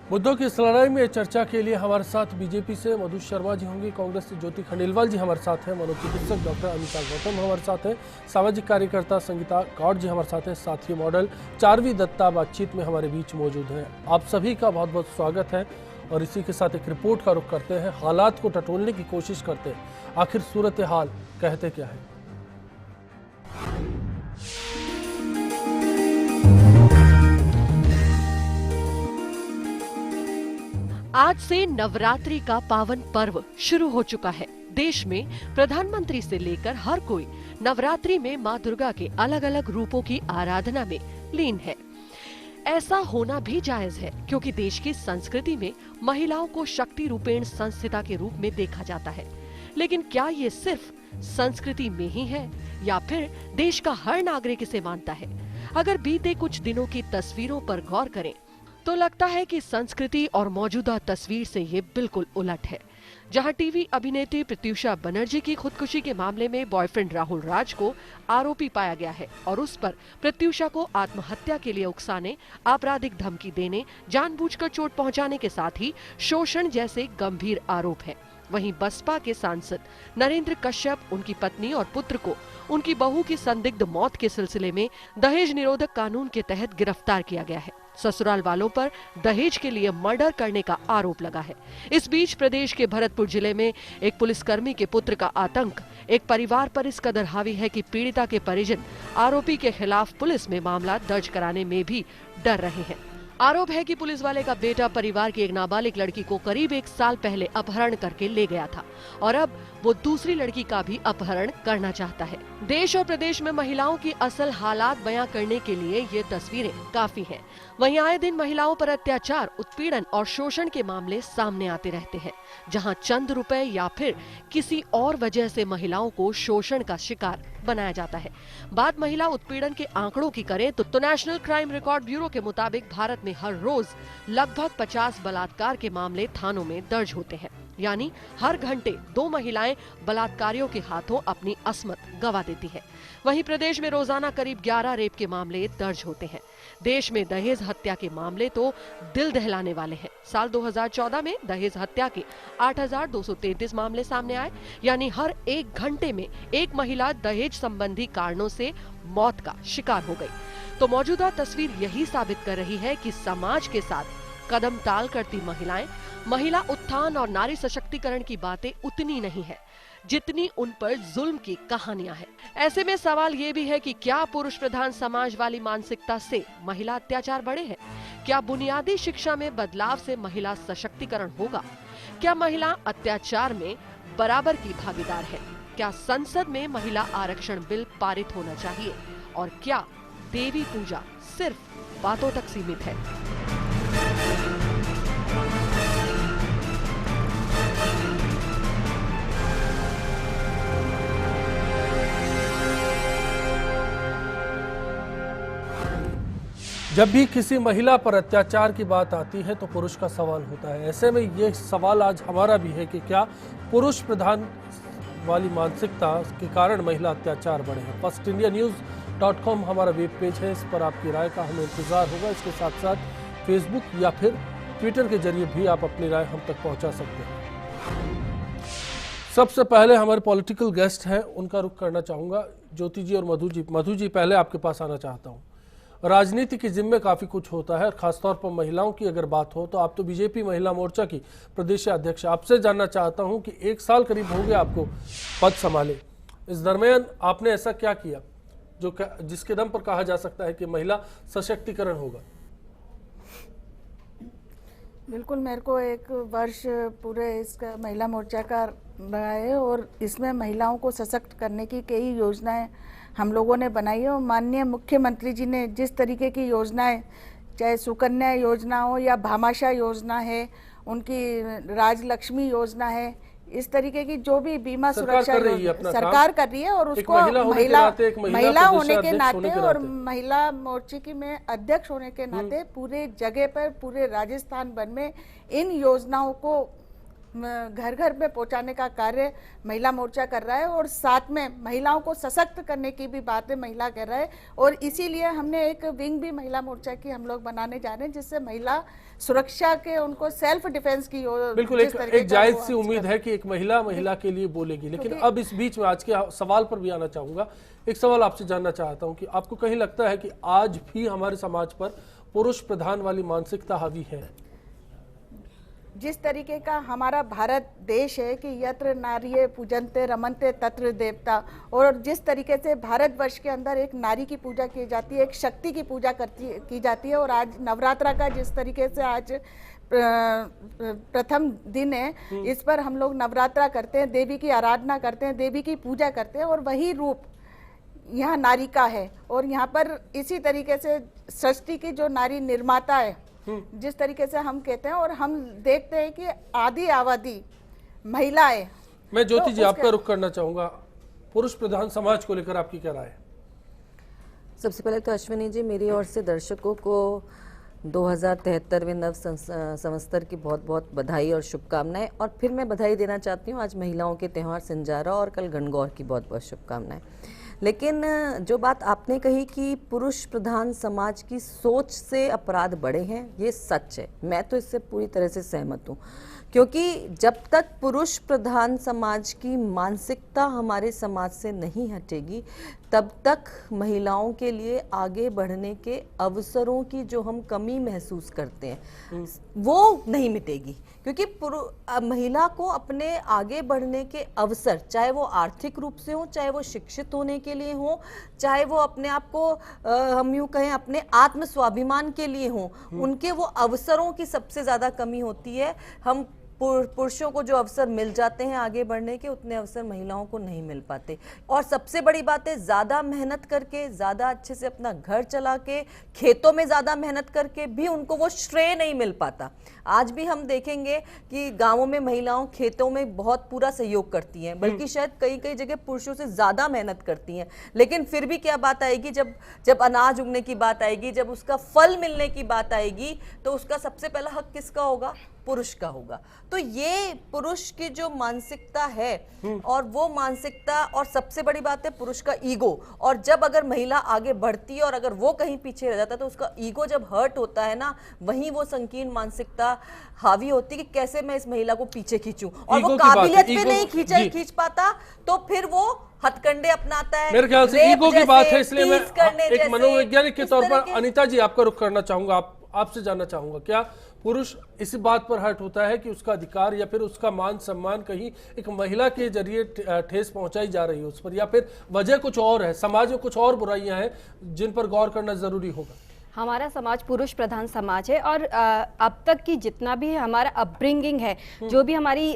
मुद्दों की इस लड़ाई में चर्चा के लिए हमारे साथ बीजेपी से मधु शर्मा जी होंगे, कांग्रेस से ज्योति खंडेलवाल जी हमारे साथ हैं, मनोचिकित्सक डॉक्टर अमिता गौतम हमारे साथ हैं, सामाजिक कार्यकर्ता संगीता गौड़ जी हमारे साथ हैं, साथ ही मॉडल चारवी दत्ता बातचीत में हमारे बीच मौजूद हैं। आप सभी का बहुत बहुत स्वागत है और इसी के साथ एक रिपोर्ट का रुख करते हैं, हालात को टटोलने की कोशिश करते हैं, आखिर सूरत हाल कहते क्या है। आज से नवरात्रि का पावन पर्व शुरू हो चुका है। देश में प्रधानमंत्री से लेकर हर कोई नवरात्रि में मां दुर्गा के अलग अलग रूपों की आराधना में लीन है। ऐसा होना भी जायज है क्योंकि देश की संस्कृति में महिलाओं को शक्ति रूपेण संस्थिता के रूप में देखा जाता है। लेकिन क्या ये सिर्फ संस्कृति में ही है या फिर देश का हर नागरिक इसे मानता है? अगर बीते कुछ दिनों की तस्वीरों पर गौर करें तो लगता है कि संस्कृति और मौजूदा तस्वीर से ये बिल्कुल उलट है। जहां टीवी अभिनेत्री प्रत्यूषा बनर्जी की खुदकुशी के मामले में बॉयफ्रेंड राहुल राज को आरोपी पाया गया है और उस पर प्रत्यूषा को आत्महत्या के लिए उकसाने, आपराधिक धमकी देने, जानबूझकर चोट पहुंचाने के साथ ही शोषण जैसे गंभीर आरोप हैं। वहीं बसपा के सांसद नरेंद्र कश्यप, उनकी पत्नी और पुत्र को उनकी बहू की संदिग्ध मौत के सिलसिले में दहेज निरोधक कानून के तहत गिरफ्तार किया गया है। ससुराल वालों पर दहेज के लिए मर्डर करने का आरोप लगा है। इस बीच प्रदेश के भरतपुर जिले में एक पुलिसकर्मी के पुत्र का आतंक एक परिवार पर इस कदर हावी है कि पीड़िता के परिजन आरोपी के खिलाफ पुलिस में मामला दर्ज कराने में भी डर रहे हैं। आरोप है कि पुलिस वाले का बेटा परिवार की एक नाबालिग लड़की को करीब 1 साल पहले अपहरण करके ले गया था और अब वो दूसरी लड़की का भी अपहरण करना चाहता है। देश और प्रदेश में महिलाओं की असल हालात बयां करने के लिए ये तस्वीरें काफी हैं। वहीं आए दिन महिलाओं पर अत्याचार, उत्पीड़न और शोषण के मामले सामने आते रहते हैं। जहां चंद रुपए या फिर किसी और वजह से महिलाओं को शोषण का शिकार बनाया जाता है। बात महिला उत्पीड़न के आंकड़ों की करें तो नेशनल क्राइम रिकॉर्ड ब्यूरो के मुताबिक भारत में हर रोज लगभग 50 बलात्कार के मामले थानों में दर्ज होते हैं। यानी हर घंटे 2 महिलाएं बलात्कारियों के हाथों अपनी अस्मत गंवा देती है। वहीं प्रदेश में रोजाना करीब 11 रेप के मामले दर्ज होते हैं। देश में दहेज हत्या के मामले तो दिल दहलाने वाले हैं। साल 2014 में दहेज हत्या के 8,233 मामले सामने आए, यानी हर 1 घंटे में एक महिला दहेज संबंधी कारणों से मौत का शिकार हो गई। तो मौजूदा तस्वीर यही साबित कर रही है कि समाज के साथ कदम ताल करती महिलाएं, महिला उत्थान और नारी सशक्तिकरण की बातें उतनी नहीं है जितनी उन पर जुल्म की कहानियां हैं। ऐसे में सवाल ये भी है कि क्या पुरुष प्रधान समाज वाली मानसिकता से महिला अत्याचार बढ़े हैं? क्या बुनियादी शिक्षा में बदलाव से महिला सशक्तिकरण होगा? क्या महिला अत्याचार में बराबर की भागीदार है? क्या संसद में महिला आरक्षण बिल पारित होना चाहिए? और क्या देवी पूजा सिर्फ बातों तक सीमित है? जब भी किसी महिला पर अत्याचार की बात आती है तो पुरुष का सवाल होता है। ऐसे में ये सवाल आज हमारा भी है कि क्या पुरुष प्रधान वाली मानसिकता के कारण महिला अत्याचार बढ़े हैं। firstindianews.com हमारा वेब पेज है, इस पर आपकी राय का हमें इंतजार होगा। इसके साथ साथ फेसबुक या फिर ट्विटर के जरिए भी आप अपनी राय हम तक पहुंचा सकते हैं। सबसे पहले हमारे पॉलिटिकल गेस्ट हैं, उनका रुख करना चाहूँगा, ज्योति जी और मधु जी। मधु जी, पहले आपके पास आना चाहता हूँ। राजनीति की जिम्मे काफ़ी कुछ होता है, खासतौर पर महिलाओं की अगर बात हो तो आप तो बीजेपी महिला मोर्चा की प्रदेश अध्यक्ष। आपसे जानना चाहता हूं कि 1 साल करीब हो गया आपको पद संभाले, इस दरमियान आपने ऐसा क्या किया जिसके दम पर कहा जा सकता है कि महिला सशक्तिकरण होगा? बिल्कुल, मेरे को 1 वर्ष पूरे इसका महिला मोर्चा का रहा है और इसमें महिलाओं को सशक्त करने की कई योजनाएं हम लोगों ने बनाई है और माननीय मुख्यमंत्री जी ने जिस तरीके की योजनाएं, चाहे सुकन्या योजना हो या भामाशाह योजना है, उनकी राजलक्ष्मी योजना है, इस तरीके की जो भी बीमा सुरक्षा सरकार कर रही है और उसको महिला होने के नाते और महिला मोर्चे की मैं अध्यक्ष होने के नाते पूरे जगह पर, पूरे राजस्थान भर में इन योजनाओं को घर घर में पहुंचाने का कार्य महिला मोर्चा कर रहा है और साथ में महिलाओं को सशक्त करने की भी बातें महिला कर रहा है। और इसीलिए हमने एक विंग भी महिला मोर्चा की हम लोग बनाने जा रहे हैं, जिससे महिला सुरक्षा के उनको सेल्फ डिफेंस की बिल्कुल एक जायज सी उम्मीद है कि एक महिला के लिए बोलेगी। लेकिन अब इस बीच में आज के सवाल पर भी आना चाहूंगा। एक सवाल आपसे जानना चाहता हूं कि आपको कहीं लगता है कि आज भी हमारे समाज पर पुरुष प्रधान वाली मानसिकता हावी है? जिस तरीके का हमारा भारत देश है कि यत्र नार्ये पूजन्ते रमन्ते तत्र देवता, और जिस तरीके से भारतवर्ष के अंदर एक नारी की पूजा की जाती है, एक शक्ति की पूजा की जाती है, और आज नवरात्रा का जिस तरीके से आज प्रथम दिन है, इस पर हम लोग नवरात्रा करते हैं, देवी की आराधना करते हैं, देवी की पूजा करते हैं, और वही रूप यहाँ नारी का है। और यहाँ पर इसी तरीके से सृष्टि की जो नारी निर्माता है, जिस तरीके से हम कहते हैं, और हम देखते हैं कि आदि आबादी महिलाएं। मैं ज्योति जी आपका रुख करना चाहूंगा, पुरुष प्रधान समाज को लेकर आपकी क्या राय है? सबसे पहले तो अश्विनी जी, मेरी ओर से दर्शकों को 2073वें नव संवत्सर की बहुत बहुत बधाई और शुभकामनाएं। और फिर मैं बधाई देना चाहती हूँ आज महिलाओं के त्यौहार सिंजारा और कल गणगौर की बहुत बहुत शुभकामनाएं। लेकिन जो बात आपने कही कि पुरुष प्रधान समाज की सोच से अपराध बढ़े हैं, ये सच है। मैं तो इससे पूरी तरह से सहमत हूँ, क्योंकि जब तक पुरुष प्रधान समाज की मानसिकता हमारे समाज से नहीं हटेगी, तब तक महिलाओं के लिए आगे बढ़ने के अवसरों की जो हम कमी महसूस करते हैं वो नहीं मिटेगी। क्योंकि महिला को अपने आगे बढ़ने के अवसर, चाहे वो आर्थिक रूप से हो, चाहे वो शिक्षित होने के लिए हो, चाहे वो अपने आप को हम यूं कहें अपने आत्म स्वाभिमान के लिए हो, उनके वो अवसरों की सबसे ज्यादा कमी होती है। हम पुरुषों को जो अवसर मिल जाते हैं आगे बढ़ने के, उतने अवसर महिलाओं को नहीं मिल पाते। और सबसे बड़ी बात है, ज्यादा मेहनत करके, ज्यादा अच्छे से अपना घर चला के, खेतों में ज्यादा मेहनत करके भी उनको वो श्रेय नहीं मिल पाता। आज भी हम देखेंगे कि गांवों में महिलाओं खेतों में बहुत पूरा सहयोग करती हैं, बल्कि शायद कई कई जगह पुरुषों से ज्यादा मेहनत करती हैं। लेकिन फिर भी क्या बात आएगी, जब अनाज उगने की बात आएगी, जब उसका फल मिलने की बात आएगी, तो उसका सबसे पहला हक किसका होगा? पुरुष का होगा। तो ये पुरुष की जो मानसिकता है, और वो मानसिकता, और सबसे बड़ी बात है पुरुष का ईगो। और जब अगर महिला आगे बढ़ती है और अगर वो कहीं पीछे रह जाता है, तो उसका ईगो जब हर्ट होता है ना, वहीं वो संकीर्ण मानसिकता हावी होती है कि कैसे मैं इस महिला को पीछे खींचूं, और वो काबिलियत पे नहीं खींच पाता, तो फिर वो हथकंडे अपनाता है। मेरे ख्याल से ईगो की बात है, इसलिए मैं एक मनोवैज्ञानिक के तौर पर अनीता जी आपका रुख करना चाहूंगा। आपसे जानना चाहूंगा, क्या पुरुष इसी बात पर हर्ट होता है कि उसका अधिकार या फिर उसका मान सम्मान कहीं एक महिला के जरिए ठेस पहुंचाई जा रही है उस पर, या फिर वजह कुछ और है, समाज में कुछ और बुराइयां हैं जिन पर गौर करना जरूरी होगा? हमारा समाज पुरुष प्रधान समाज है, और अब तक की जितना भी हमारा अपब्रिंगिंग है, जो भी हमारी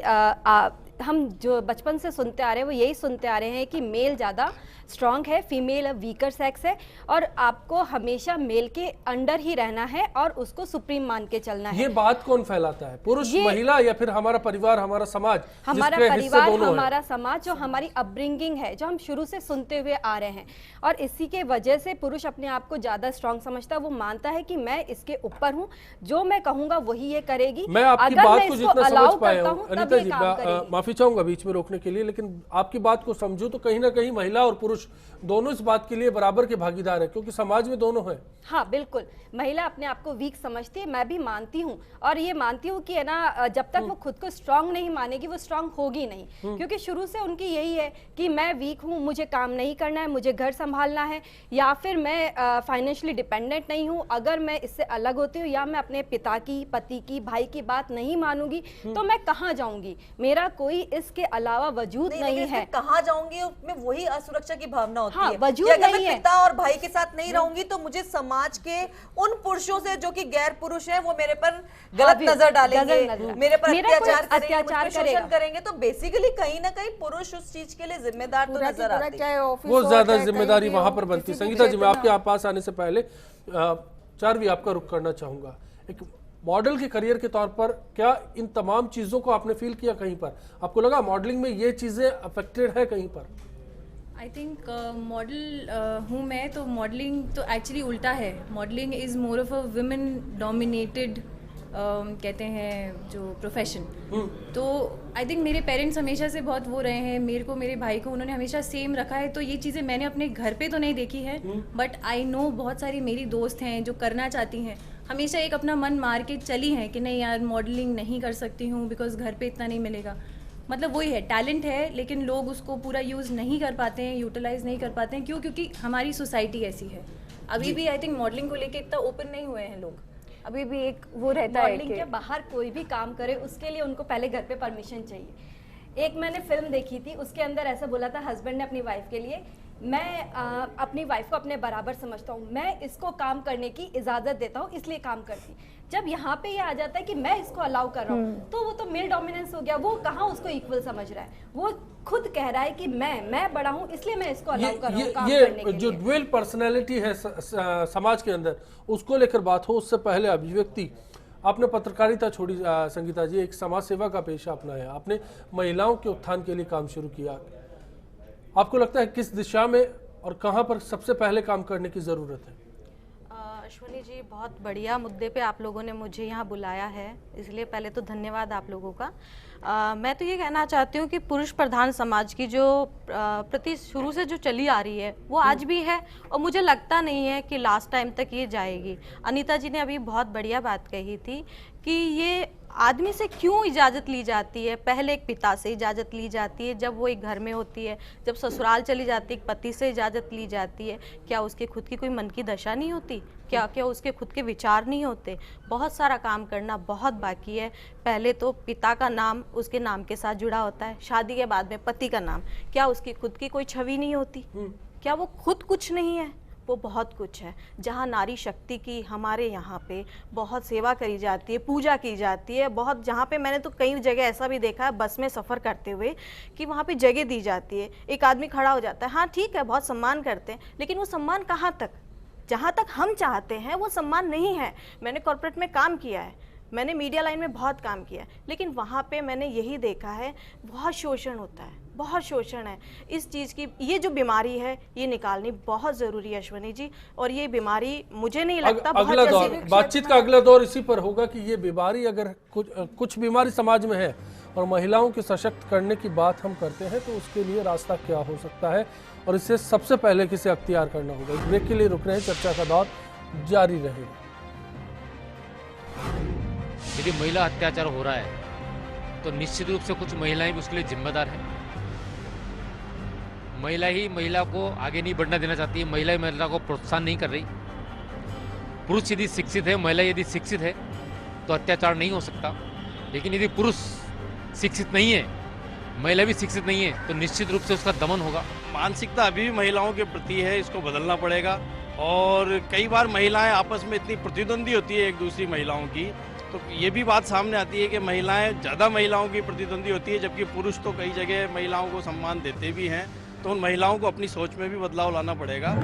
हम जो बचपन से सुनते आ रहे हैं, वो यही सुनते आ रहे हैं कि मेल ज़्यादा स्ट्रांग है, फीमेल वीकर सेक्स है, और आपको हमेशा मेल के अंडर ही रहना है और उसको सुप्रीम मान के चलना है। ये बात कौन फैलाता है, पुरुष, महिला, या फिर हमारा परिवार, हमारा समाज? हमारा परिवार, हमारा समाज, जो हमारी अपब्रिंगिंग है, जो हम शुरू से सुनते हुए आ रहे हैं। और इसी के वजह से पुरुष अपने आप को ज्यादा स्ट्रांग समझता है। वो मानता है कि मैं इसके ऊपर हूँ, जो मैं कहूंगा वही ये करेगी। मैं आपकी बात को जितना समझ पाया हूँ, अनीता जी माफी चाहूंगा बीच में रोकने के लिए, लेकिन आपकी बात को समझूं तो कहीं ना कहीं महिला और पुरुष दोनों इस बात के लिए बराबर के भागीदार है, क्योंकि समाज में दोनों है। हाँ बिल्कुल, महिला अपने आप को वीक समझती है, मैं भी मानती हूँ, और ये मानती हूँ कि है ना, जब तक वो खुद को स्ट्रांग नहीं मानेगी, वो स्ट्रांग होगी नहीं। क्योंकि शुरू से उनकी यही है कि मैं वीक हूँ, मुझे काम नहीं करना है, मुझे घर संभालना है, या फिर मैं फाइनेंशियली डिपेंडेंट नहीं हूँ। अगर मैं इससे अलग होती हूँ या मैं अपने पिता की, पति की, भाई की बात नहीं मानूंगी, तो मैं कहाँ जाऊंगी? मेरा कोई इसके अलावा वजूद नहीं है। कहाँ जाऊंगी में वही असुरक्षा की भावना होती हाँ, है। वजूद अगर नहीं मैं है। पिता और भाई के साथ नहीं रहूंगी, तो मुझे समाज के उन पुरुषों से जो कि गैर पुरुष हैं, वो मेरे पर गलत नजर डालेंगे, मेरे पर अत्याचार करेंगे। तो बेसिकली कहीं ना कहीं पुरुष उस चीज के लिए जिम्मेदार तो नजर आते हैं। वो ज्यादा जिम्मेदारी वहां पर बनती। संगीता जी, मैं आपके पास आने से पहले चारवी आपका रुख करना चाहूंगा। एक मॉडल के करियर के तौर पर क्या इन तमाम चीजों को आपने फील किया? कहीं पर आपको लगा मॉडलिंग में ये चीजें अफेक्टेड है कहीं पर? आई थिंक मॉडल हूँ मैं, तो मॉडलिंग तो एक्चुअली उल्टा है। Modelling is more of a women dominated कहते हैं जो प्रोफेशन, तो आई थिंक मेरे पेरेंट्स हमेशा से बहुत वो रहे हैं, मेरे को मेरे भाई को उन्होंने हमेशा सेम रखा है। तो ये चीज़ें मैंने अपने घर पे तो नहीं देखी है, बट आई नो बहुत सारी मेरी दोस्त हैं जो करना चाहती हैं, हमेशा एक अपना मन मार के चली हैं कि नहीं यार मॉडलिंग नहीं कर सकती हूँ बिकॉज घर पे इतना नहीं मिलेगा। मतलब वही है, टैलेंट है लेकिन लोग उसको पूरा यूज़ नहीं कर पाते हैं, यूटिलाइज नहीं कर पाते हैं। क्यों? क्योंकि हमारी सोसाइटी ऐसी है। अभी भी आई थिंक मॉडलिंग को लेके इतना ओपन नहीं हुए हैं लोग, अभी भी एक वो रहता है मॉडलिंग के बाहर कोई भी काम करे उसके लिए उनको पहले घर पे परमिशन चाहिए। एक मैंने फिल्म देखी थी, उसके अंदर ऐसा बोला था हस्बैंड ने अपनी वाइफ के लिए, मैं अपनी वाइफ को अपने बराबर समझता हूँ, मैं इसको काम करने की इजाज़त देता हूँ इसलिए काम करती। जब यहाँ पे ये आ जाता है कि मैं इसको अलाउ कर रहा हूँ तो वो तो मेल डोमिनेंस हो गया। वो कहाँ उसको इक्वल समझ रहा है, वो खुद कह रहा है कि मैं बड़ा हूँ इसलिए मैं इसको अलाउ कर रहा हूँ काम करने के लिए। जो ड्यूअल पर्सनैलिटी है समाज के अंदर, उसको लेकर बात हो उससे पहले अभिव्यक्ति, आपने पत्रकारिता छोड़ी संगीता जी, एक समाज सेवा का पेशा अपनाया, आपने महिलाओं के उत्थान के लिए काम शुरू किया। आपको लगता है किस दिशा में और कहां पर सबसे पहले काम करने की जरूरत है? अश्विनी जी, बहुत बढ़िया मुद्दे पे आप लोगों ने मुझे यहाँ बुलाया है, इसलिए पहले तो धन्यवाद आप लोगों का। मैं तो ये कहना चाहती हूँ कि पुरुष प्रधान समाज की जो प्रति शुरू से जो चली आ रही है वो आज भी है, और मुझे लगता नहीं है कि लास्ट टाइम तक ये जाएगी। अनीता जी ने अभी बहुत बढ़िया बात कही थी कि ये आदमी से क्यों इजाज़त ली जाती है। पहले एक पिता से इजाज़त ली जाती है जब वो एक घर में होती है, जब ससुराल चली जाती है एक पति से इजाज़त ली जाती है। क्या उसके खुद की कोई मन की दशा नहीं होती? क्या उसके खुद के विचार नहीं होते? बहुत सारा काम करना बहुत बाकी है। पहले तो पिता का नाम उसके नाम के साथ जुड़ा होता है, शादी के बाद में पति का नाम। क्या उसकी खुद की कोई छवि नहीं होती? क्या वो खुद कुछ नहीं है? वो बहुत कुछ है। जहाँ नारी शक्ति की हमारे यहाँ पे बहुत सेवा करी जाती है, पूजा की जाती है, बहुत, जहाँ पे मैंने तो कई जगह ऐसा भी देखा है बस में सफ़र करते हुए कि वहाँ पे जगह दी जाती है, एक आदमी खड़ा हो जाता है, हाँ ठीक है बहुत सम्मान करते हैं, लेकिन वो सम्मान कहाँ तक? जहाँ तक हम चाहते हैं वो सम्मान नहीं है। मैंने कॉर्पोरेट में काम किया है, मैंने मीडिया लाइन में बहुत काम किया है, लेकिन वहाँ पे मैंने यही देखा है बहुत शोषण होता है, बहुत शोषण है। इस चीज़ की, ये जो बीमारी है ये निकालनी बहुत ज़रूरी है अश्विनी जी, और ये बीमारी मुझे नहीं लगता अगला दौर, बातचीत का अगला दौर इसी पर होगा कि ये बीमारी, अगर कुछ बीमारी समाज में है और महिलाओं के सशक्त करने की बात हम करते हैं तो उसके लिए रास्ता क्या हो सकता है, और इसे सबसे पहले किसे अख्तियार करना होगा। इस ब्रेक के लिए रुक रहे हैं, चर्चा का दौर जारी रहेगा। यदि महिला अत्याचार हो रहा है तो निश्चित रूप से कुछ महिलाएं भी उसके लिए जिम्मेदार हैं। महिला ही महिला को आगे नहीं बढ़ना देना चाहती है, महिला ही महिला को प्रोत्साहन नहीं कर रही। पुरुष यदि शिक्षित है, महिला यदि शिक्षित है तो अत्याचार नहीं हो सकता, लेकिन यदि पुरुष शिक्षित नहीं है, महिला भी शिक्षित नहीं है तो निश्चित रूप से उसका दमन होगा। मानसिकता अभी भी महिलाओं के प्रति है, इसको बदलना पड़ेगा। और कई बार महिलाएं आपस में इतनी प्रतिद्वंदी होती है एक दूसरी महिलाओं की, तो ये भी बात सामने आती है कि महिलाएं ज़्यादा महिलाओं की प्रतिद्वंदी होती है, जबकि पुरुष तो कई जगह महिलाओं को सम्मान देते भी हैं। तो उन महिलाओं को अपनी सोच में भी बदलाव लाना पड़ेगा।